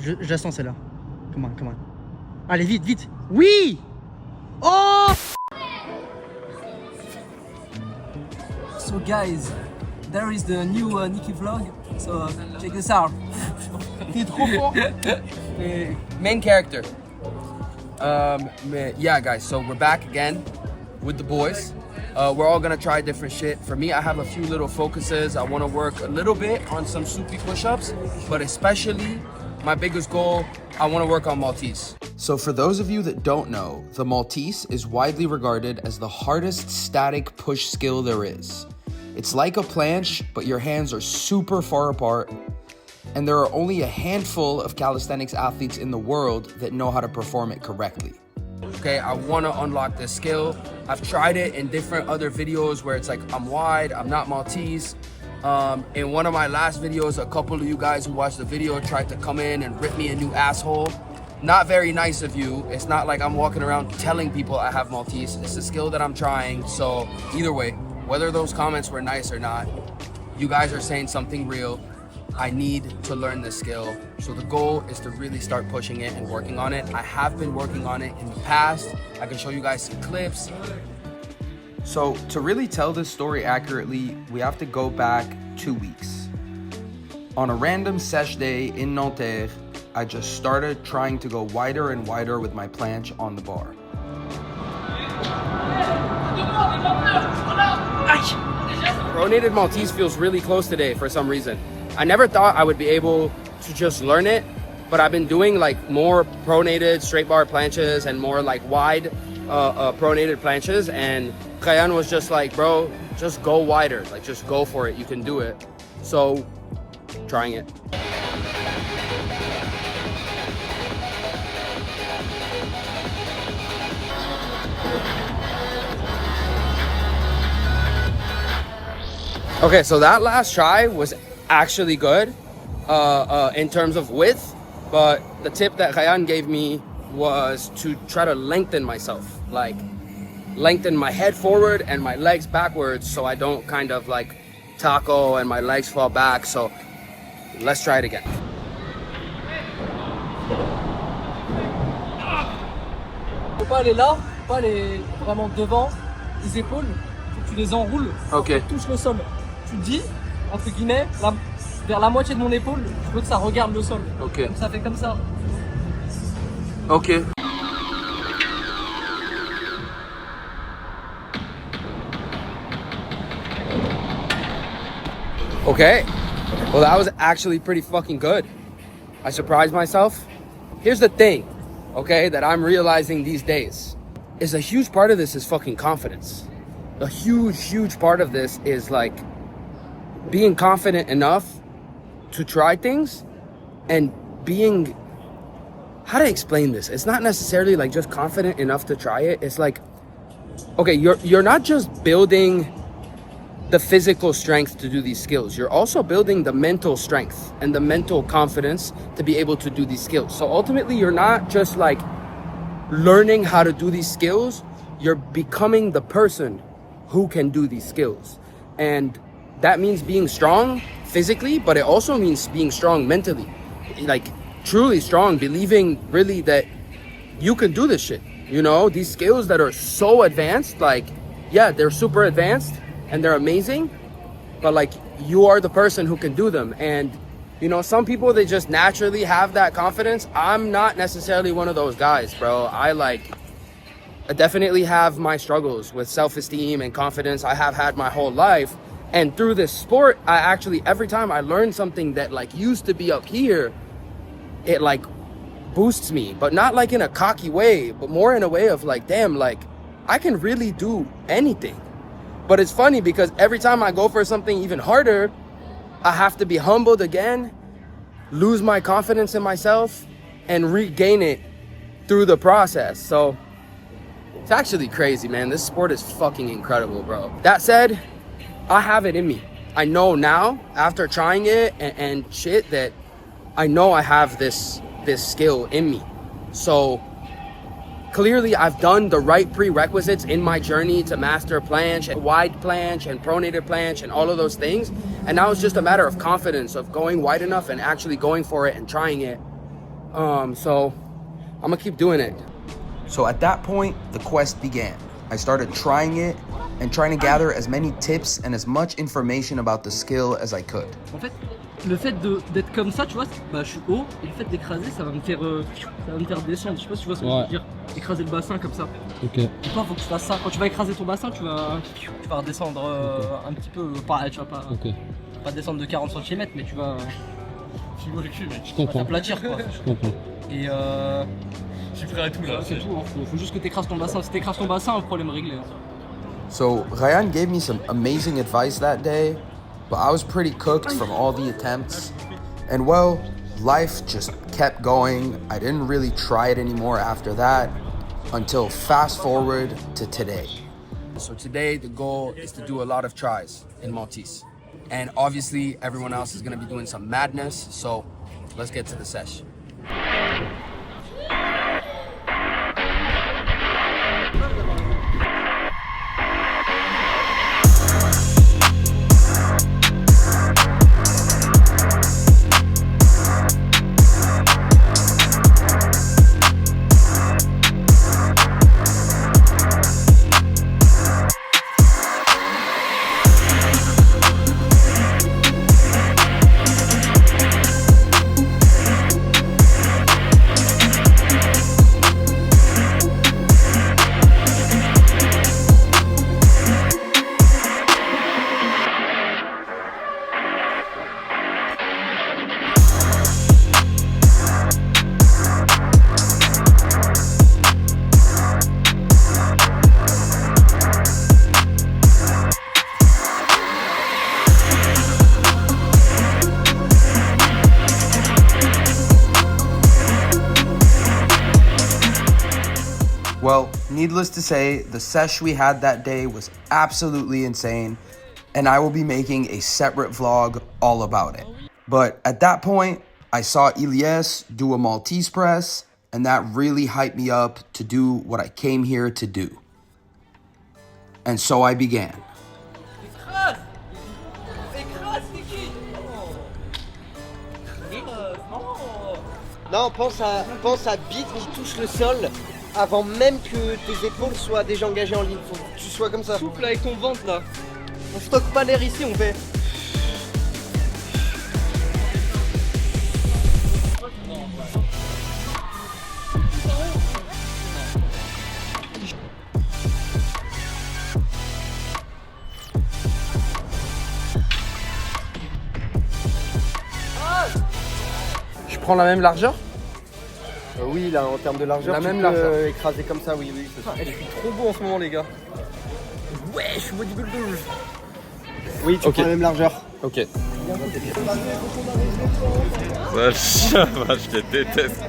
Je la sens celle-là. Come on, come on. Allez, vite, vite. Oui. Oh. So guys, there is the new Nikki vlog. So check this out. T'es trop fort. Main character. Yeah, guys. So we're back again with the boys. We're all gonna try different shit. For me, I have a few little focuses. I want to work a little bit on some soupy push-ups, but especially my biggest goal, I want to work on Maltese. So for those of you that don't know, the Maltese is widely regarded as the hardest static push skill there is. It's like a planche, but your hands are super far apart, and there are only a handful of calisthenics athletes in the world that know how to perform it correctly. Okay, I want to unlock this skill. I've tried it in different other videos where it's like I'm wide, I'm not Maltese. In one of my last videos, a couple of you guys who watched the video tried to come in and rip me a new asshole. Not very nice of you. It's not like I'm walking around telling people I have Maltese. It's a skill that I'm trying. So either way, whether those comments were nice or not, you guys are saying something real. I need to learn this skill. So the goal is to really start pushing it and working on it. I have been working on it in the past. I can show you guys some clips. So to really tell this story accurately, we have to go back 2 weeks. On a random sesh day in Nanterre, I just started trying to go wider and wider with my planche on the bar. Pronated Maltese feels really close today for some reason. I never thought I would be able to just learn it, but I've been doing like more pronated straight bar planches and more like wide pronated planches, and Kayan was just like, bro, just go wider, like just go for it, you can do it. So trying it. Okay, so that last try was actually good in terms of width, but the tip that Kayan gave me was to try to lengthen myself, like lengthen my head forward and my legs backwards so I don't kind of like taco and my legs fall back. So let's try it again. Faut pas aller là, faut pas aller vraiment devant les épaules, faut que tu les enroules, Ok. tu touches le sol. Tu dis, entre guillemets, vers la moitié de mon épaule, je veux que ça regarde le sol. Ok. Donc ça fait comme ça. Ok. Okay, well that was actually pretty fucking good. I surprised myself. Here's the thing, okay, that I'm realizing these days is a huge part of this is fucking confidence. A huge part of this is like being confident enough to try things and being, how to explain this? It's not necessarily like just confident enough to try it. It's like, okay, you're not just building the physical strength to do these skills. You're also building the mental strength and the mental confidence to be able to do these skills. So ultimately, you're not just like learning how to do these skills, you're becoming the person who can do these skills. And that means being strong physically, but it also means being strong mentally. Like truly strong, believing really that you can do this shit. You know, these skills that are so advanced, like, yeah, they're super advanced and they're amazing, but like you are the person who can do them. And you know, some people, they just naturally have that confidence. I'm not necessarily one of those guys, bro. I definitely have my struggles with self-esteem and confidence. I have had my whole life. And through this sport, I actually, every time I learn something that like used to be up here, it like boosts me, but not like in a cocky way, but more in a way of like, damn, like I can really do anything. But it's funny because every time I go for something even harder, I have to be humbled again, lose my confidence in myself, and regain it through the process. So it's actually crazy, man. This sport is fucking incredible, bro. That said, I have it in me. I know now, after trying it and shit, that I know I have this skill in me. So clearly I've done the right prerequisites in my journey to master planche and wide planche and pronated planche and all of those things. And now it's just a matter of confidence, of going wide enough and actually going for it and trying it. So I'm gonna keep doing it. So at that point, the quest began. I started trying it and trying to gather as many tips and as much information about the skill as I could. En fait, le fait d'être comme ça, tu vois, bah, je suis haut, et le fait d'écraser, ça va me faire descendre. Je sais pas si tu vois ce que je veux dire. Écraser le bassin comme ça. Ok. Et toi, faut que tu fasses ça. Quand tu vas écraser ton bassin, tu vas redescendre un petit peu. Pareil, tu vas pas descendre de 40 cm, mais tu vas. Je comprends. T'aplatir quoi. Je comprends. Et Tu ferais tout là. c'est tout, hein. Faut juste que t'écrases ton bassin. Si t'écrases ton bassin, le problème est réglé. Hein. So Ryan gave me some amazing advice that day, but I was pretty cooked from all the attempts. And well, life just kept going. I didn't really try it anymore after that until fast forward to today. So today the goal is to do a lot of tries in Maltese. And obviously everyone else is gonna be doing some madness, so let's get to the session. Well, needless to say, the sesh we had that day was absolutely insane, and I will be making a separate vlog all about it. But at that point, I saw Iliesse do a Maltese press, and that really hyped me up to do what I came here to do. And so I began. Non, pense à bite qui touche le sol avant même que tes épaules soient déjà engagées en ligne. Faut que tu sois comme ça. Souffle avec ton ventre là. On stocke pas l'air ici, on fait. Je prends la même largeur? Oui, là, en termes de largeur, La tu même peux largeur. écraser comme ça, oui. Je suis trop beau en ce moment, les gars. Ouais, je suis bodybuilder. Oui, tu prends la même largeur. Ok. Vache, je te déteste.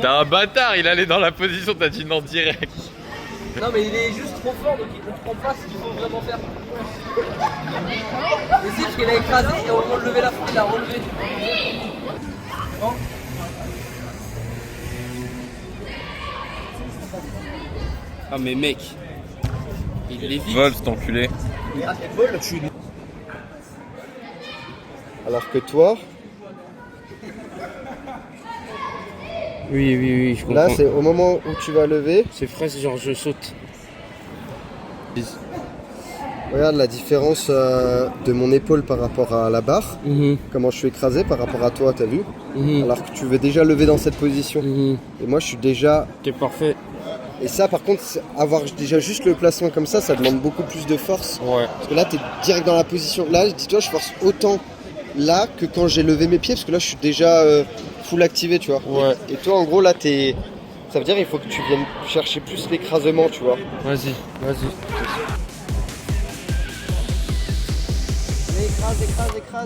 T'es un bâtard, il allait dans la position, t'as dit non direct. Non, mais il est juste trop fort, donc il comprend pas ce qu'il faut vraiment faire. Mais si, parce qu'il a écrasé et au moment de lever la foule, il a relevé. Ah mais mec, il est vite. Vol, cet enculé. Alors que toi, Oui, je comprends. là, c'est au moment où tu vas lever. C'est presque genre je saute. Regarde la différence de mon épaule par rapport à la barre. Mhm. Comment je suis écrasé par rapport à toi, t'as vu? Mhm. Alors que tu veux déjà lever dans cette position. Mhm. Et moi, je suis déjà... T'es parfait. Et ça, par contre, avoir déjà juste le placement comme ça demande beaucoup plus de force. Ouais. Parce que là, t'es direct dans la position. Là, dis-toi, je force autant là que quand j'ai levé mes pieds. Parce que là, je suis déjà full activé, tu vois. Ouais. Et toi, en gros, là, t'es... Ça veut dire qu'il faut que tu viennes chercher plus l'écrasement, tu vois. Vas-y.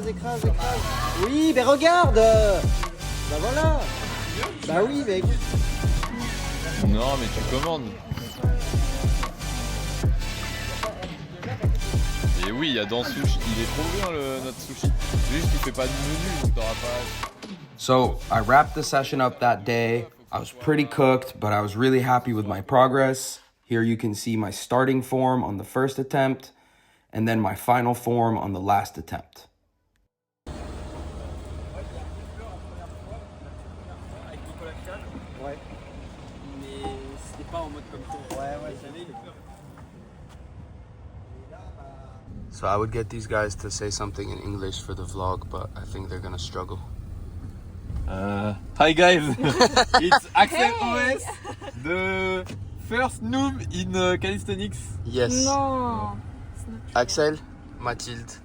Écrase. Oui, mais regarde. Bah voilà. Bah oui, mec. Non, mais tu commandes. Et oui, il y a dans sushi. Il est trop bien notre sushi. C'est juste qu'il fait pas de menu, donc t'auras pas. So I wrapped the session up that day. I was pretty cooked, but I was really happy with my progress. Here you can see my starting form on the first attempt, and then my final form on the last attempt. So I would get these guys to say something in English for the vlog, but I think they're gonna struggle. Hi guys, it's Axel OS, the first noob in calisthenics. Yes. No. Axel, Mathilde.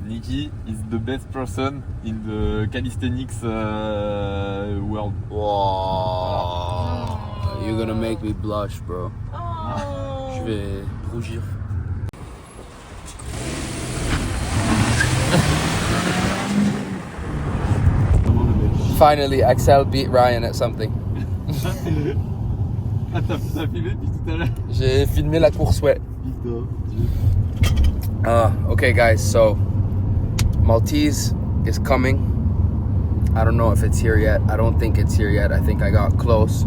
Nikki is the best person in the calisthenics world. Wow. You're gonna make me blush, bro. Oh. Je vais rougir. Finally, Axel beat Ryan at something. Ah, t'as filmé depuis tout à l'heure? J'ai filmé la course, ouais. Okay, guys, so Maltese is coming. I don't know if it's here yet. I don't think it's here yet. I think I got close.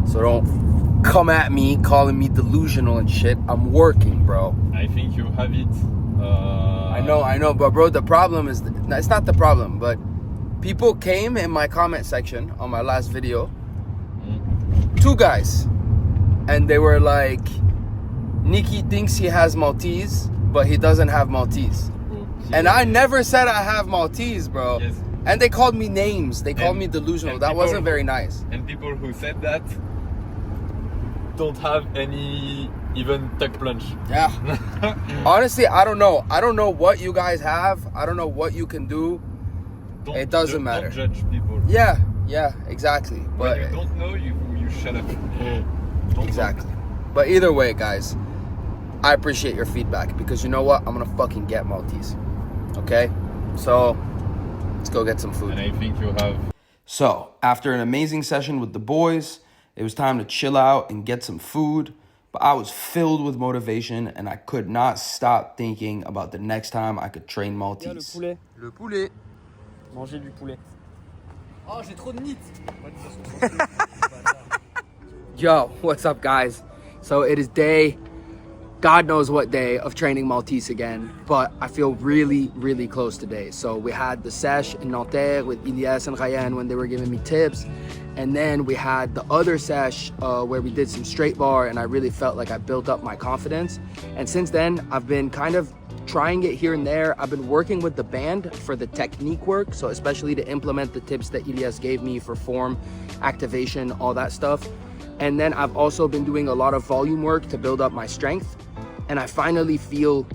So don't come at me calling me delusional and shit. I'm working, bro. I think you have it. I know, but bro, the problem is, it's not the problem, but people came in my comment section on my last video, 2 guys, and they were like, Nikki thinks he has Maltese, but he doesn't have Maltese. And I never said I have Maltese, bro. Yes. And they called me names. They called me delusional. That wasn't very nice. And people who said that don't have any even tuck plunge. Yeah. Honestly, I don't know. I don't know what you guys have. I don't know what you can do. It doesn't matter. Don't judge people. Yeah, exactly. But when you don't know, you shut up. Don't exactly. But either way, guys, I appreciate your feedback, because you know what? I'm gonna fucking get Maltese. Okay? So let's go get some food. And I think you have. So after an amazing session with the boys, it was time to chill out and get some food. But I was filled with motivation, and I could not stop thinking about the next time I could train Maltese. Le poulet. Manger du poulet. Oh, j'ai trop de meat. Yo, what's up, guys? So it is day, God knows what day, of training Maltese again, but I feel really, really close today. So we had the sesh in Nanterre with Iliesse and Ryan when they were giving me tips, and then we had the other sesh where we did some straight bar, and I really felt like I built up my confidence. And since then, I've been kind of trying it here and there. I've been working with the band for the technique work, so especially to implement the tips that Iliesse gave me for form, activation, all that stuff. And then I've also been doing a lot of volume work to build up my strength. And I finally feel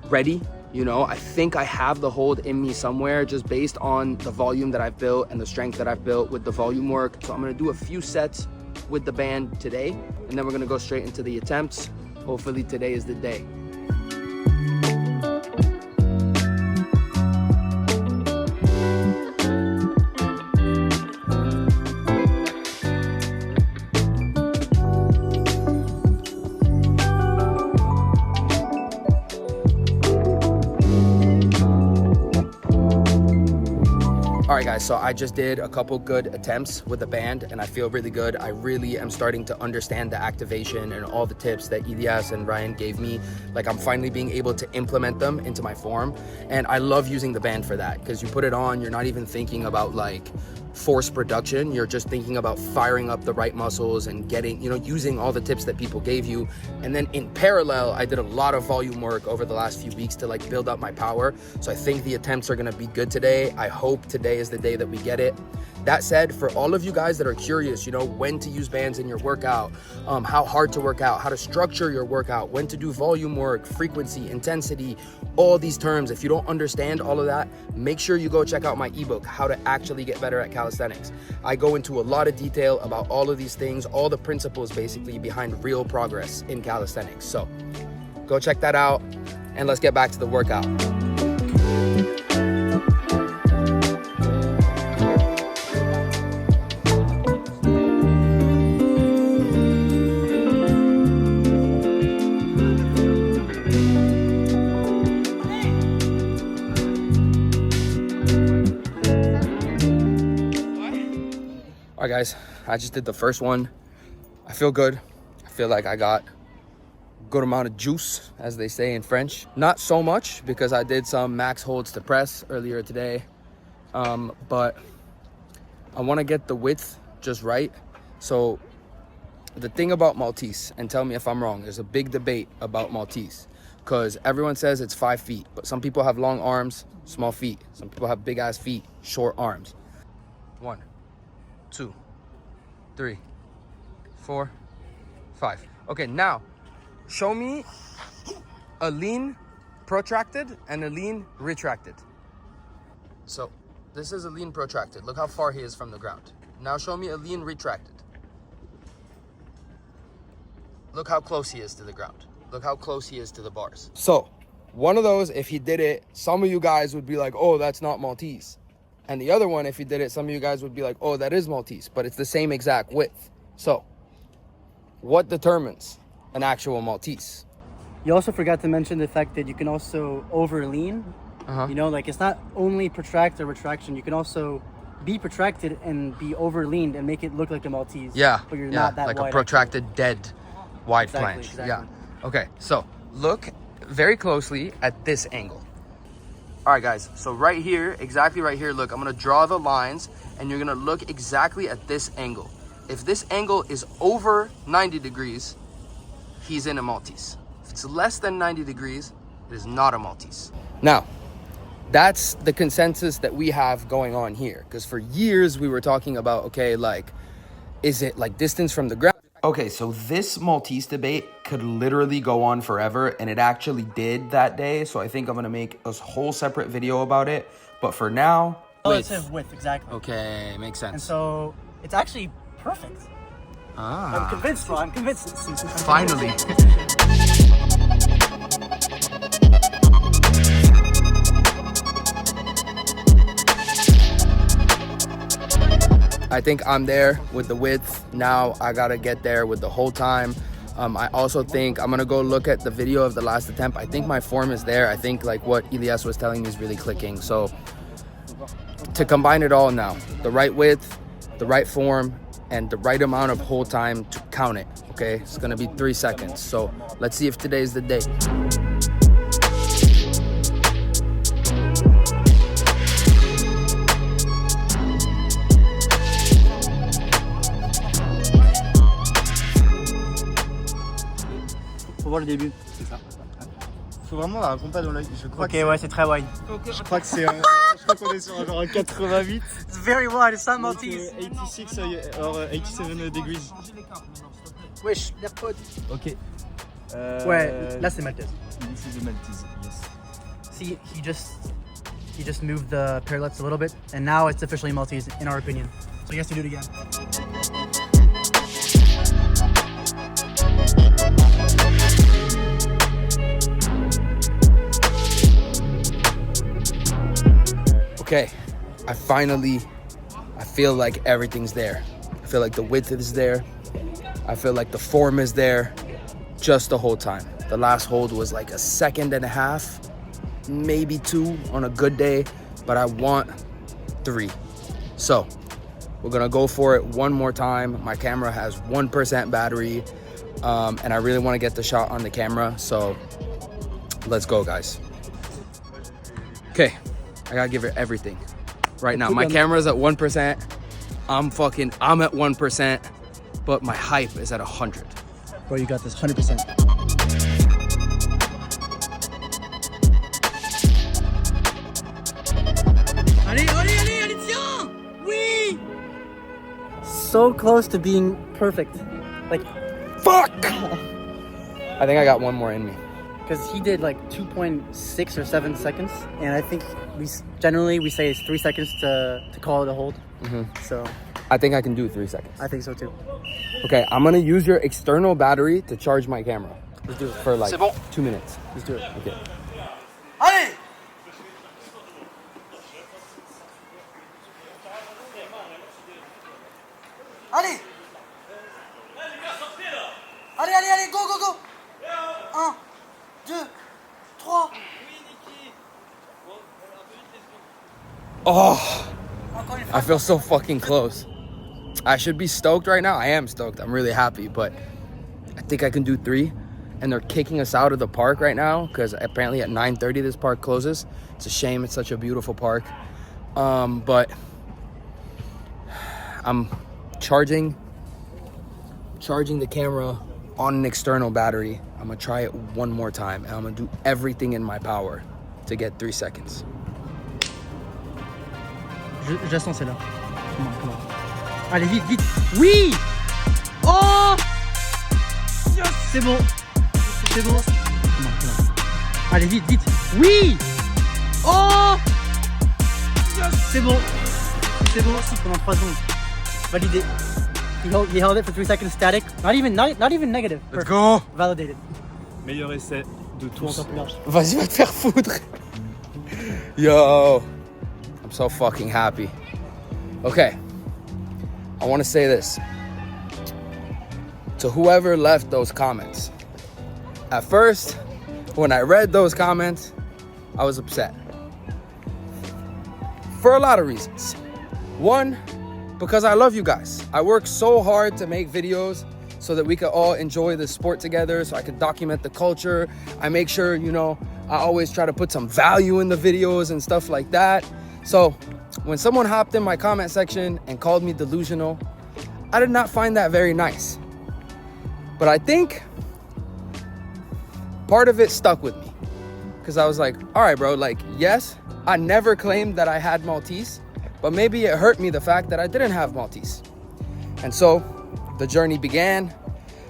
ready. You know, I think I have the hold in me somewhere, just based on the volume that I've built and the strength that I've built with the volume work. So I'm gonna do a few sets with the band today, and then we're gonna go straight into the attempts. Hopefully today is the day. All right, guys, so I just did a couple good attempts with the band, and I feel really good. I really am starting to understand the activation and all the tips that Iliesse and Ryan gave me. Like, I'm finally being able to implement them into my form, and I love using the band for that, because you put it on, you're not even thinking about like force production, you're just thinking about firing up the right muscles and getting, you know, using all the tips that people gave you. And then in parallel, I did a lot of volume work over the last few weeks to like build up my power. So I think the attempts are gonna be good today. I hope today is the day that we get it. That said, for all of you guys that are curious, you know, when to use bands in your workout, how hard to work out, how to structure your workout, when to do volume work, frequency, intensity, all these terms, if you don't understand all of that, make sure you go check out my ebook, How to Actually Get Better at Calisthenics. I go into a lot of detail about all of these things, all the principles basically behind real progress in calisthenics. So go check that out, and let's get back to the workout. All right, guys, I just did the first one. I feel good. I feel like I got good amount of juice, as they say in French. Not so much because I did some max holds to press earlier today, but I want to get the width just right. So the thing about Maltese, and tell me if I'm wrong, there's a big debate about Maltese because everyone says it's 5 feet, but some people have long arms, small feet. Some people have big ass feet, short arms. 1, 2, 3, 4, 5. Okay, now show me a lean protracted and a lean retracted. So this is a lean protracted. Look how far he is from the ground. Now show me a lean retracted. Look how close he is to the ground. Look how close he is to the bars. So one of those, if he did it, some of you guys would be like, oh, that's not Maltese. And the other one, if he did it, some of you guys would be like, oh, that is Maltese, but it's the same exact width. So what determines an actual Maltese? You also forgot to mention the fact that you can also over lean. You know, like it's not only protract or retraction. You can also be protracted and be over leaned and make it look like a Maltese. Yeah, but you're yeah, not that like wide, a protracted actually. dead wide Exactly, planche. exactly. Yeah. Okay, so look very closely at this angle. All right, guys, so right here, exactly right here, look, I'm gonna draw the lines and you're gonna look exactly at this angle. If this angle is over 90 degrees, he's in a Maltese. If it's less than 90 degrees, it is not a Maltese. Now, that's the consensus that we have going on here. Because for years we were talking about, okay, like, is it like distance from the ground? Okay, so this Maltese debate could literally go on forever, and it actually did that day. So I think I'm gonna make a whole separate video about it. But for now, It says width, exactly. Okay, makes sense. And so it's actually perfect. Ah, I'm convinced, bro. I'm convinced. finally. I think I'm there with the width. Now I gotta get there with the whole time. I also think I'm gonna go look at the video of the last attempt. I think my form is there. I think like what Iliesse was telling me is really clicking. So to combine it all now, the right width, the right form, and the right amount of hold time to count it, okay? It's gonna be 3 seconds. So let's see if today's the day. Faut voir le début. C'est ça. Faut vraiment avoir un compas dans l'œil. Je crois Ok, ouais, c'est très wide. je crois que c'est je crois qu'on est sur un genre un 88. It's very wide. It's not Donc, Maltese. 86 or 87 degrees. Wesh, l'AirPod. Ok. Ouais, là c'est Maltese. This is a Maltese, yes. See, he just moved the parallettes a little bit, and now it's officially Maltese in our opinion. So he has to do it again. Okay, I feel like everything's there. I feel like the width is there. I feel like the form is there just the whole time. The last hold was like 1.5 seconds, maybe 2 on a good day, but I want 3. So we're gonna go for it one more time. My camera has 1% battery, and I really wanna get the shot on the camera, so let's go, guys. Okay, I gotta give it everything right now. My camera's at 1%. I'm at 1%, but my hype is at 100. Bro, you got this 100%. Allez, tiens! Oui! So close to being perfect. Like, Fuck! I think I got one more in me. because he did like 2.6 or 7 seconds, and I think we generally say it's 3 seconds to call it a hold. So I think I can do 3 seconds. I think so too. Okay, I'm gonna use your external battery to charge my camera. Let's do it. For like 2 minutes. Let's do it. Okay. Allez! Allez! Allez, go! 1, 2, 3. Oh, I feel so fucking close. I should be stoked right now. I am stoked. I'm really happy, but I think I can do 3. and they're kicking us out of the park right now because apparently at 9:30 this park closes. It's a shame. It's such a beautiful park. But I'm charging the camera on an external battery. I'm gonna try it one more time, and I'm gonna do everything in my power to get 3 seconds. Je la sens celle-là. Come on. Allez, vite, vite. Oui! Oh! Yes! C'est bon. C'est bon. Come on. Allez, vite, vite. Oui! Oh! Yes! C'est bon. C'est bon aussi pendant 3 secondes. Validé. He held it for 3 seconds static. Not even negative. Let's go. Validated. Meilleur essai de Tout en tous. temps plus large. Vas-y, va te faire foutre. Yo, I'm so fucking happy. Okay, I want to say this to whoever left those comments. At first, when I read those comments, I was upset. For a lot of reasons. One, because I love you guys. I work so hard to make videos so that we could all enjoy the sport together, so I could document the culture. I make sure, you know, I always try to put some value in the videos and stuff like that. So when someone hopped in my comment section and called me delusional, I did not find that very nice. But I think part of it stuck with me because I was like, all right, bro, like, yes, I never claimed that I had Maltese, but maybe it hurt me the fact that I didn't have Maltese. And so the journey began,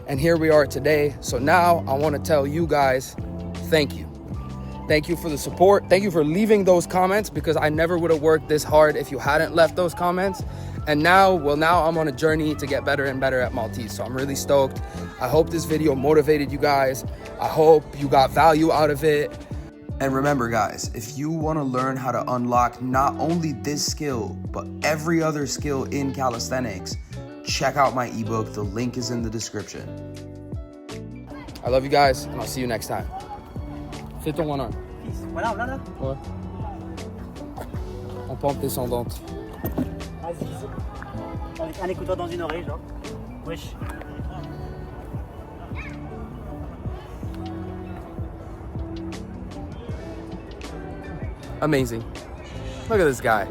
and here we are today. So now I want to tell you guys, thank you. Thank you for the support. Thank you for leaving those comments, because I never would have worked this hard if you hadn't left those comments. And now I'm on a journey to get better and better at Maltese. So I'm really stoked. I hope this video motivated you guys. I hope you got value out of it. And remember guys, if you want to learn how to unlock not only this skill, but every other skill in calisthenics, check out my ebook. The link is in the description. I love you guys, and I'll see you next time. Fais ton one arm. Voilà, là. Ouais. En pente descendante. Vas-y. Avec un écouteur dans une oreille, genre. Wesh. Amazing. Look at this guy.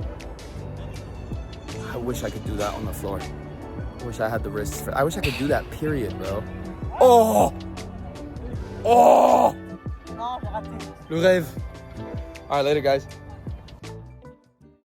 I wish I could do that on the floor. I wish I had the wrists for. I wish I could do that, period, bro. Oh! Oh! Non, j'ai raté. Le rêve. All right, later, guys.